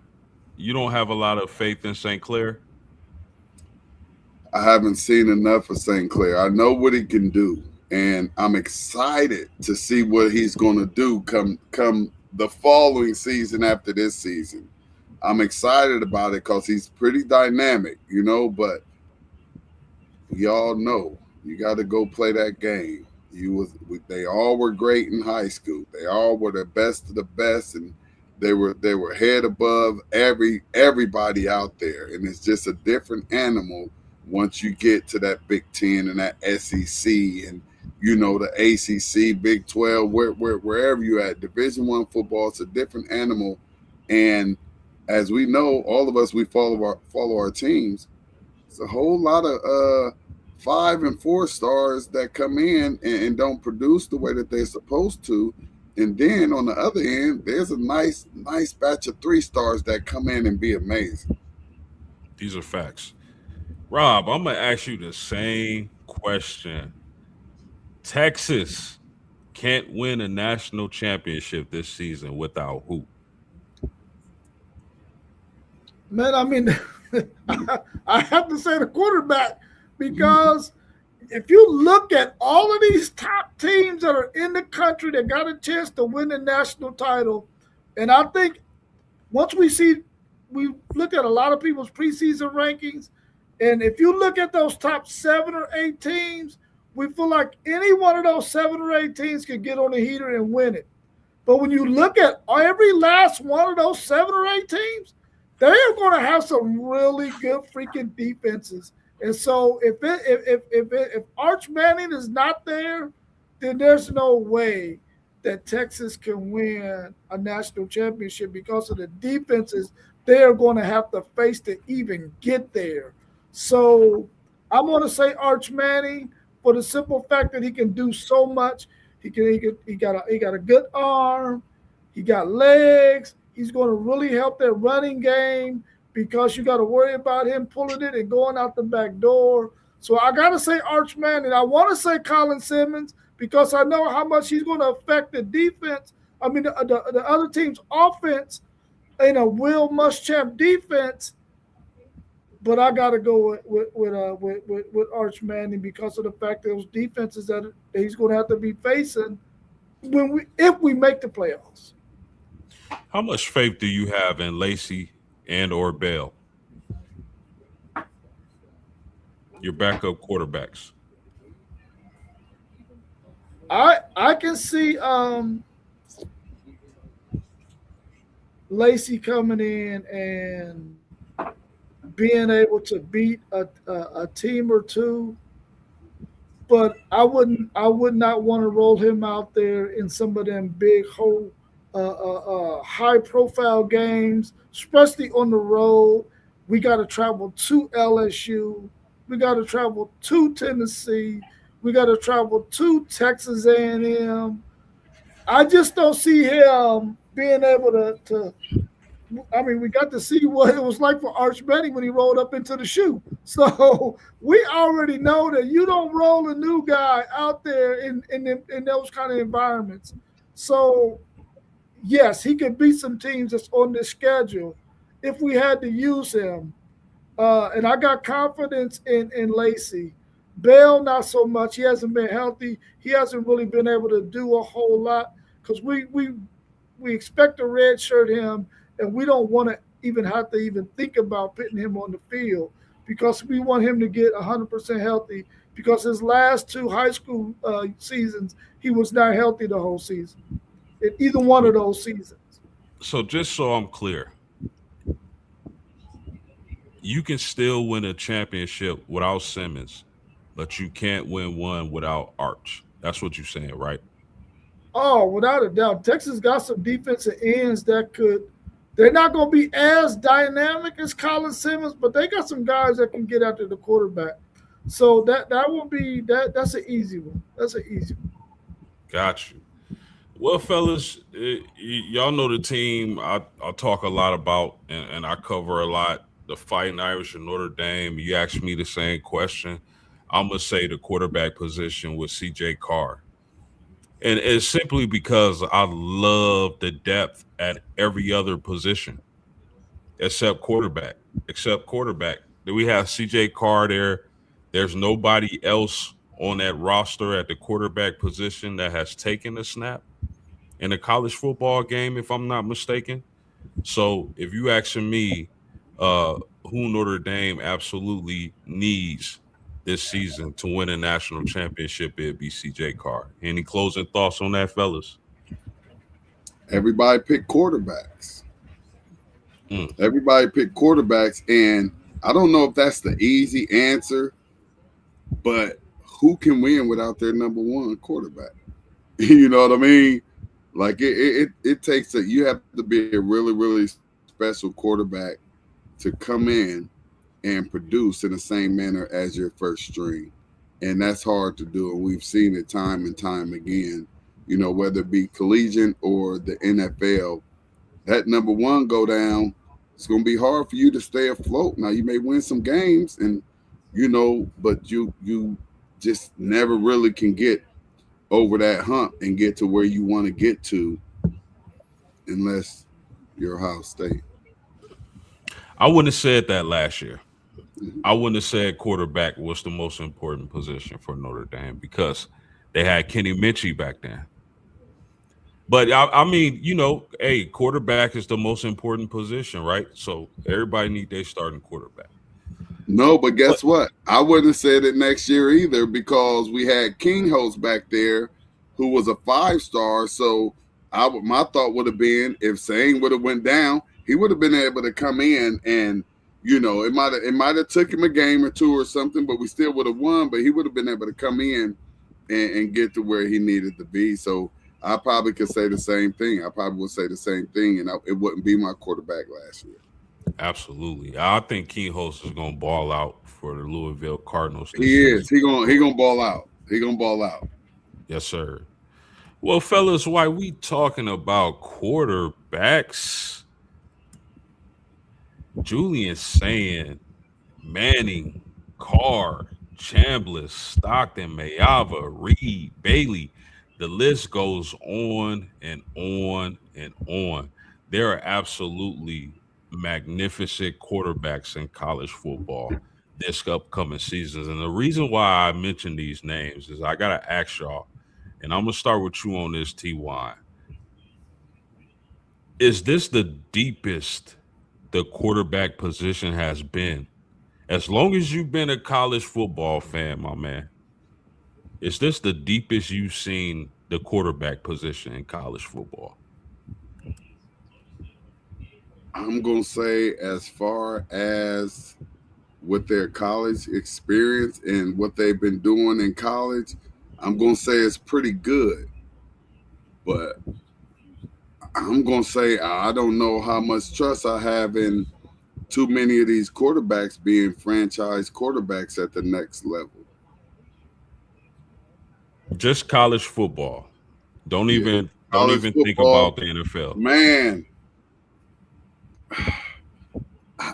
don't have a lot of faith in St. Clair? I haven't seen enough of St. Clair. I know what he can do, and I'm excited to see what he's going to do come the following season after this season. I'm excited about it because he's pretty dynamic, but y'all know you got to go play that game. They all were great in high school. They all were the best of the best, and they were head above everybody out there. And it's just a different animal once you get to that Big Ten and that SEC and the ACC, Big 12, wherever you at. Division I football, it's a different animal. And as we know, all of us, we follow our teams. It's a whole lot of 5 and 4 stars that come in and don't produce the way that they're supposed to. And then on the other end, there's a nice batch of 3 stars that come in and be amazing. These are facts. Rob, I'm gonna ask you the same question. Texas can't win a national championship this season without who? Man, I mean, I have to say the quarterback because if you look at all of these top teams that are in the country that got a chance to win the national title, and I think once we look at a lot of people's preseason rankings, and if you look at those top 7 or 8 teams, we feel like any one of those 7 or 8 teams can get on the heater and win it. But when you look at every last one of those 7 or 8 teams, they are going to have some really good freaking defenses. And so if Arch Manning is not there, then there's no way that Texas can win a national championship because of the defenses they are going to have to face to even get there. So I'm going to say Arch Manning for the simple fact that he can do so much. He got a good arm. He got legs. He's going to really help their running game because you got to worry about him pulling it and going out the back door. So I got to say Arch Manning. I want to say Colin Simmons because I know how much he's going to affect the defense. I mean, the other team's offense in a Will Muschamp defense. But I got to go with Arch Manning because of the fact that those defenses that he's going to have to be facing if we make the playoffs. How much faith do you have in Lacey and or Bell, your backup quarterbacks? I can see Lacey coming in and being able to beat a team or two, but I would not want to roll him out there in some of them big whole high profile games, especially on the road. We got to travel to LSU. We got to travel to Tennessee. We got to travel to Texas A&M. I just don't see him being able to. I mean, we got to see what it was like for Arch Manning when he rolled up into the shoe. So we already know that you don't roll a new guy out there in those kind of environments. So yes, he could beat some teams that's on this schedule if we had to use him. And I got confidence in Lacey. Bell, not so much. He hasn't been healthy. He hasn't really been able to do a whole lot because we expect to redshirt him, and we don't want to even have to even think about putting him on the field because we want him to get 100% healthy. Because his last two high school seasons, he was not healthy the whole season in either one of those seasons. So just so I'm clear, you can still win a championship without Simmons, but you can't win one without Arch. That's what you're saying, right? Oh, without a doubt, Texas got some defensive ends that could. They're not going to be as dynamic as Colin Simmons, but they got some guys that can get after the quarterback. So that will be that. That's an easy one. That's an easy one. Got you. Well, fellas, y'all know the team I talk a lot about and I cover a lot. The Fighting Irish and Notre Dame. You asked me the same question. I'm gonna say the quarterback position with CJ Carr. And it's simply because I love the depth at every other position except quarterback. Except quarterback. Do we have CJ Carr there? There's nobody else on that roster at the quarterback position that has taken a snap in a college football game, if I'm not mistaken. So if you asking me, uh, who Notre Dame absolutely needs this season to win a national championship, it'd be CJ Carr. Any closing thoughts on that, fellas? Everybody pick quarterbacks. Mm. Everybody pick quarterbacks, and I don't know if that's the easy answer, but who can win without their number one quarterback? You know what I mean? Like it takes you have to be a really special quarterback to come in and produce in the same manner as your first string, and that's hard to do. And we've seen it time and time again. You know, whether it be collegiate or the NFL, that number one go down. It's going to be hard for you to stay afloat. Now you may win some games, and but you just never really can get over that hump and get to where you want to get to unless you're Ohio State. I wouldn't have said that last year. Mhm. I wouldn't have said quarterback was the most important position for Notre Dame because they had Kenny Minchie back then. But I mean, hey, quarterback is the most important position, right? So everybody need their starting quarterback. No, but But guess what? I wouldn't have said it next year either because we had King Host back there who was a 5-star. So my thought would have been if Sang would have went down, he would have been able to come in and it might have took him a game or two or something, but we still would have won. But he would have been able to come in and get to where he needed to be. So I probably could say the same thing. I probably would say the same thing, and it wouldn't be my quarterback last year. absolutely, I think King Host is going to ball out for the Louisville Cardinals this He is. season. He gonna ball out. He gonna ball out. Yes, sir. Well, fellas, why we talking about quarterbacks? Julian saying Manning, Carr, Chambliss, Stockton, Mayava, Reed, Bailey. The list goes on and on and on. There are absolutely magnificent quarterbacks in college football this upcoming seasons. And the reason why I mention these names is I got to ask y'all, and I'm going to start with you on this, TY. Is this the deepest the quarterback position has been? As long as you've been a college football fan, my man, is this the deepest you've seen the quarterback position in college football? I'm gonna say, as far as with their college experience and what they've been doing in college, I'm gonna say it's pretty good. But I'm gonna say I don't know how much trust I have in too many of these quarterbacks being franchise quarterbacks at the next level. Just college football. Don't Yeah, college even think football, about the NFL. man.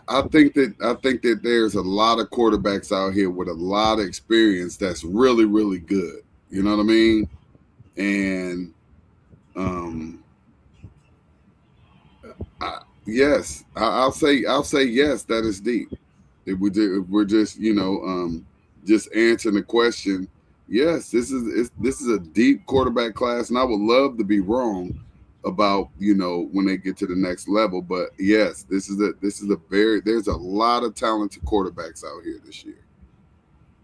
I think that there's a lot of quarterbacks out here with a lot of experience that's really really good. You know what I mean? And um, I'll say yes. That is deep. If we're just just answering the question. Yes, this is a deep quarterback class, and I would love to be wrong about when they get to the next level. But yes, this is a very there's a lot of talented quarterbacks out here this year.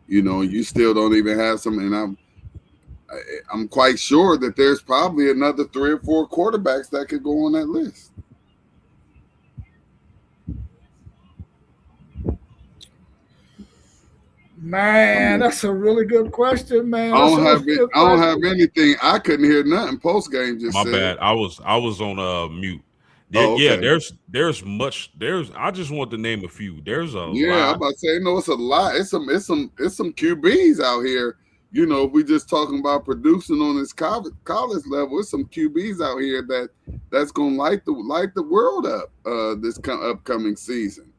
You still don't even have some, and I'm quite sure that there's probably another 3 or 4 quarterbacks that could go on that list. Man, that's a really good question, man. I That's a don't really have it. good I don't question. have anything. I couldn't hear nothing post game. Just My said, bad. I was on mute. Yeah, "Oh, yeah. okay, There's. I just want to name a few. There's a yeah." I'm lot. about to say, no, it's a lot. It's some QBs out here. If we just talking about producing on this college level, it's some QBs out here that's gonna light the world up. This upcoming season.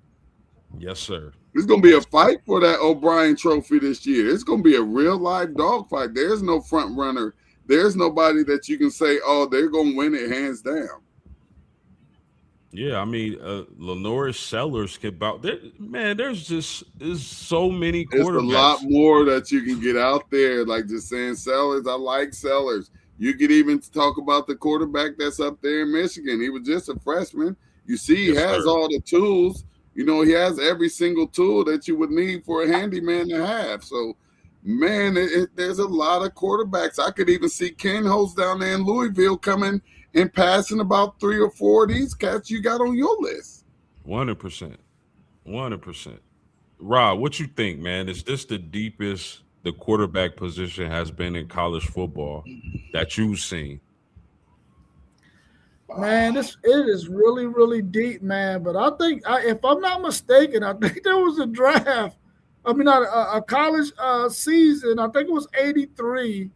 Yes, sir. It's gonna be a Yes. fight for that O'Brien Trophy this year. It's gonna be a real live dog fight. There's no front runner. There's nobody that you can say, "Oh, they're gonna win it hands down." Yeah, I mean, Lenore Sellers could about there. Man, there's so many It's a lot quarterbacks. more that you can get out there, like just saying Sellers. I like Sellers. You could even talk about the quarterback that's up there in Michigan. He was just a freshman. You see, he Yes, has sir. all the tools. He has every single tool that you would need for a handyman to have. So, man, there's a lot of quarterbacks. I could even see Ken Holtz down there in Louisville coming and passing about 3 or 4 of these cats you got on your list. 100%. 100%. Rob, what you think, man? Is this the deepest the quarterback position has been in college football that you've seen? Man, it is really, really deep, man. But I think, if I'm not mistaken, I think there was a draft. I mean, not a college season. I think it was '83,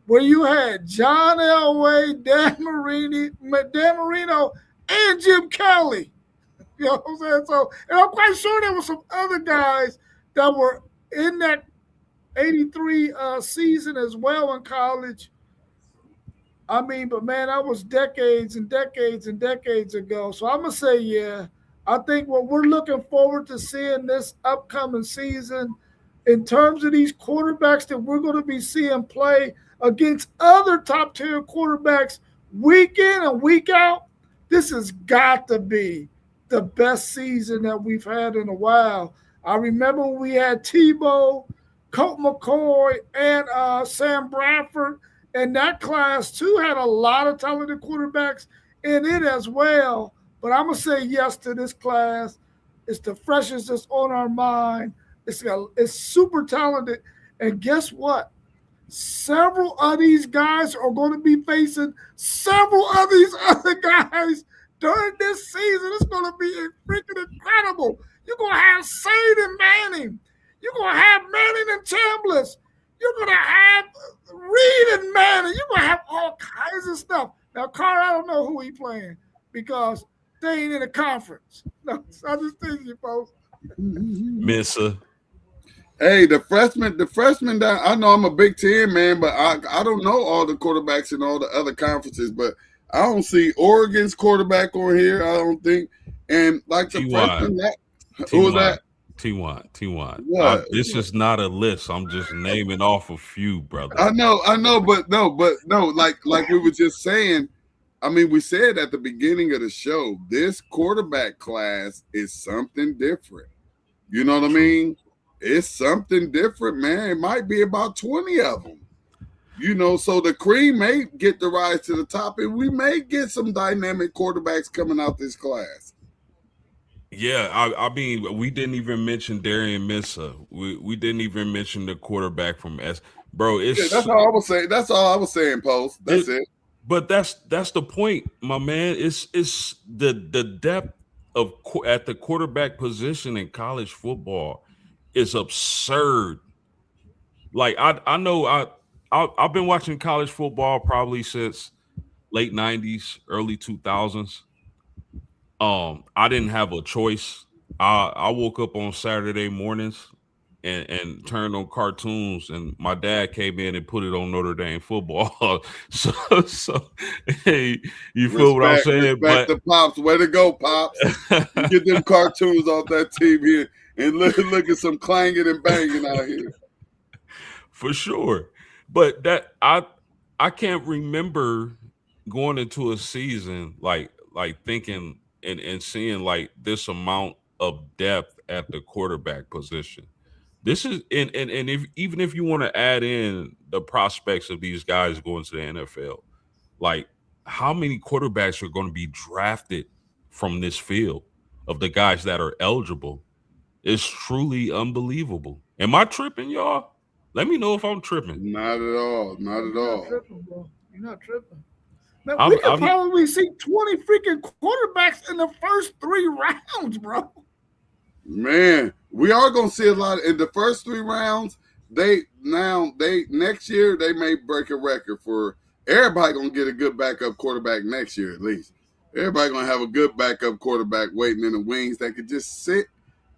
where you had John Elway, Dan Marino, and Jim Kelly. You know what I'm saying? So, and I'm quite sure there were some other guys that were in that '83 season as well in college. I mean, but man, that was decades and decades and decades ago. So I'm gonna say, yeah. I think what we're looking forward to seeing this upcoming season, in terms of these quarterbacks that we're going to be seeing play against other top tier quarterbacks week in and week out, this has got to be the best season that we've had in a while. I remember when we had Tebow, Colt McCoy, and Sam Bradford, and that class too had a lot of talented quarterbacks in it as well. But I'm gonna say yes to this class. It's the freshest that's on our mind. It's super talented, and guess what? Several of these guys are going to be facing several of these other guys during this season. It's going to be freaking incredible. You're going to have Sade and Manning. You're going to have Manning and Chambliss. You're going to have Reed and Manning. You're going to have all kinds of stuff. Now, Carr, I don't know who he playing because they ain't in a conference. No, I just think you folks. Missa. Hey, the freshmen that I know I'm a Big Ten man, but I don't know all the quarterbacks in all the other conferences, but I don't see Oregon's quarterback on here. I don't think, and like the Ty. freshman that who was T1. that? T1. What? This is not a list. I'm just naming off a few, brother. I know, but no, like we were just saying. I mean, we said at the beginning of the show, this quarterback class is something different. You know what I mean? It's something different, man. It might be about 20 of them. So the cream may get the rise to the top, and we may get some dynamic quarterbacks coming out this class. Yeah, I mean, we didn't even mention Darian Missa. We didn't even mention the quarterback from S. Bro, Yeah, that's all I was saying. That's all I was saying, Post. That's it. But that's the point, my man. It's the depth of at the quarterback position in college football is absurd. Like I know I've been watching college football probably since late 90s, early 2000s. I didn't have a choice. I woke up on Saturday mornings and turned on cartoons, and my dad came in and put it on Notre Dame football. so hey, you feel what I'm saying? Respect the Pops. Way to go, Pops. You get them cartoons off that TV and look at some clanging and banging out here. For sure. But that I can't remember going into a season like thinking and seeing like this amount of depth at the quarterback position. This is and if even if you want to add in the prospects of these guys going to the NFL, like how many quarterbacks are going to be drafted from this field of the guys that are eligible is truly unbelievable. Am I tripping, y'all? Let me know if I'm tripping. Not at all. Not at all. Tripping, bro. You're not tripping. Man, we could probably see 20 freaking quarterbacks in the first 3 rounds, bro. Man, we are gonna see a lot in the first 3 rounds. They next year they may break a record for everybody. Gonna get a good backup quarterback next year at least. Everybody gonna have a good backup quarterback waiting in the wings that could just sit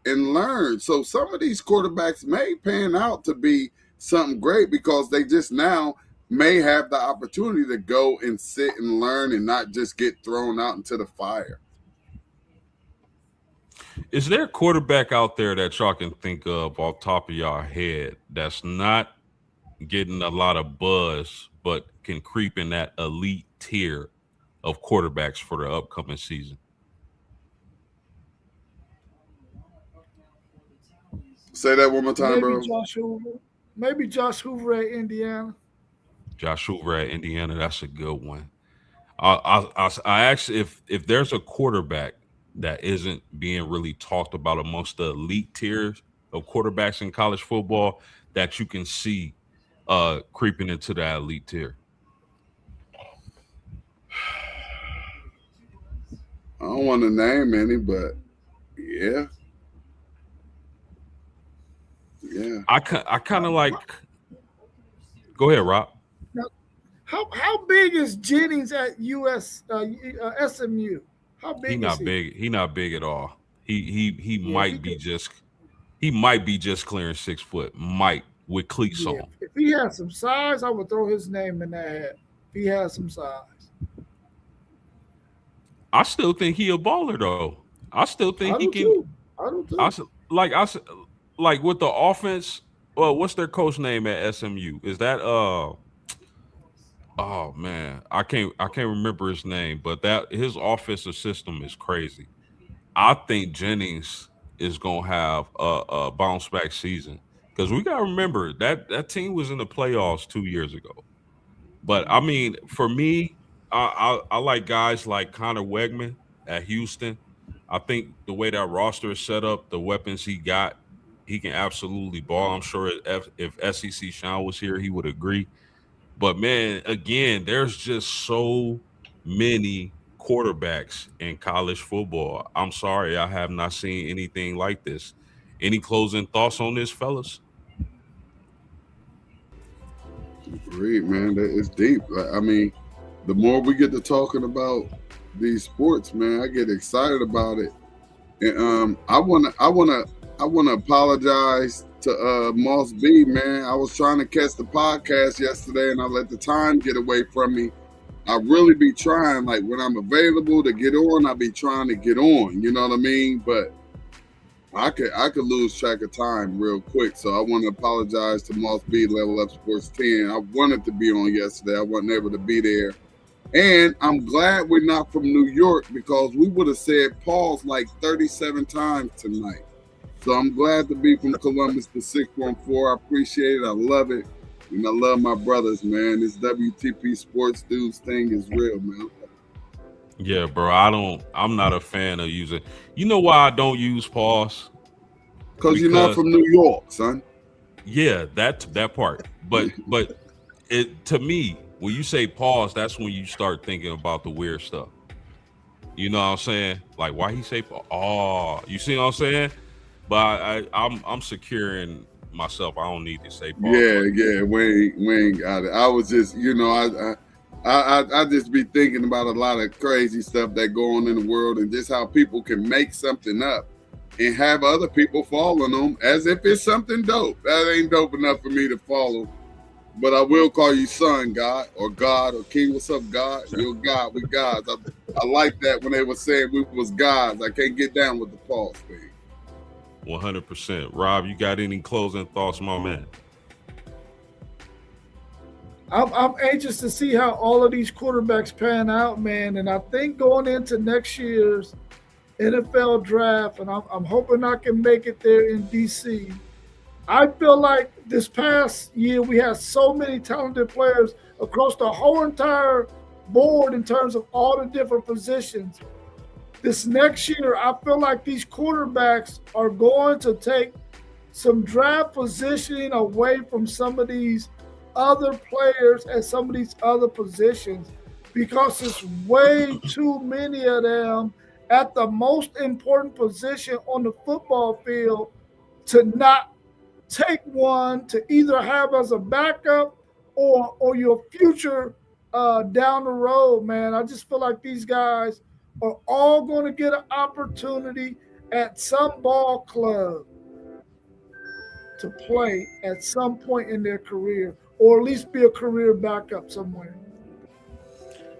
and learn. So some of these quarterbacks may pan out to be something great because they just now may have the opportunity to go and sit and learn and not just get thrown out into the fire. Is there a quarterback out there that y'all can think of off top of y'all head that's not getting a lot of buzz but can creep in that elite tier of quarterbacks for the upcoming season? Say that one more time, bro. Maybe Josh Hoover at Indiana. Josh Hoover at Indiana, that's a good one. I actually, if there's a quarterback that isn't being really talked about amongst the elite tiers of quarterbacks in college football that you can see creeping into that elite tier. I don't want to name any, but yeah. I kind of like. Go ahead, Rob. Now, how big is Jennings at SMU? How big? He not big. He not big at all. He might be just clearing 6 foot. Might with cleats on. If he has some size, I would throw his name in that hat. If he has some size. I still think he a baller though. I still think he can. Too. I do too. Like with the offense. Well, what's their coach name at SMU? Is that oh man, I can't remember his name, but that his offensive system is crazy. I think Jennings is gonna have a bounce back season because we gotta remember that team was in the playoffs 2 years ago. But I mean, for me, I like guys like Connor Wegman at Houston. I think the way that roster is set up, the weapons he got, he can absolutely ball. I'm sure if SEC Sean was here, he would agree. But man, again, there's just so many quarterbacks in college football. I'm sorry, I have not seen anything like this. Any closing thoughts on this, fellas? Great, man. It's deep. I mean, the more we get to talking about these sports, man, I get excited about it. And I wanna apologize to Moss B, man. I was trying to catch the podcast yesterday and I let the time get away from me. I really be trying, like when I'm available to get on, I be trying to get on, you know what I mean? But I could lose track of time real quick. So I want to apologize to Moss B, Level Up Sports 10. I wanted to be on yesterday. I wasn't able to be there. And I'm glad we're not from New York because we would have said pause like 37 times tonight. So I'm glad to be from Columbus to 614. I appreciate it. I love it. And I love my brothers, man. This WTP Sports Dudes thing is real, man. Yeah, bro. I'm not a fan of using. You know why I don't use pause? Because you're not Because from New York, son. yeah, that part. But it to me, when you say pause, that's when you start thinking about the weird stuff. You know what I'm saying? Like why he say pause? Oh, you see what I'm saying? But I'm securing myself. I don't need to say pause Yeah, like yeah, we ain't got it. I was just, I just be thinking about a lot of crazy stuff that go on in the world and just how people can make something up and have other people following them as if it's something dope. That ain't dope enough for me to follow. But I will call you son, God or King. What's up, God? You're God. We gods. I like that when they were saying we was gods. I can't get down with the false thing. 100%. Rob, you got any closing thoughts, my man? I'm anxious to see how all of these quarterbacks pan out, man. And I think going into next year's NFL draft, and I'm hoping I can make it there in DC. I feel like this past year we had so many talented players across the whole entire board in terms of all the different positions. This next year, I feel like these quarterbacks are going to take some draft positioning away from some of these other players at some of these other positions because it's way too many of them at the most important position on the football field to not take one to either have as a backup or your future down the road, man. I just feel like these guys are all going to get an opportunity at some ball club to play at some point in their career, or at least be a career backup somewhere.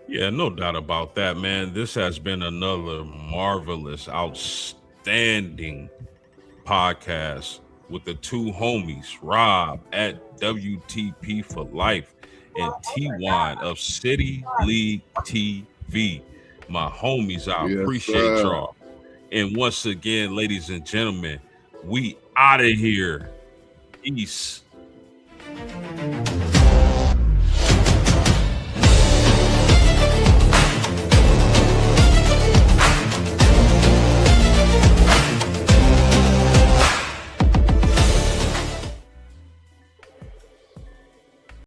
Yeah, no doubt about that, man. This has been another marvelous, outstanding podcast with the two homies, Rob at WTP for Life and T1 of City League TV. My homies, I Yes, appreciate sir. y'all. And once again, ladies and gentlemen, we out of here. Peace.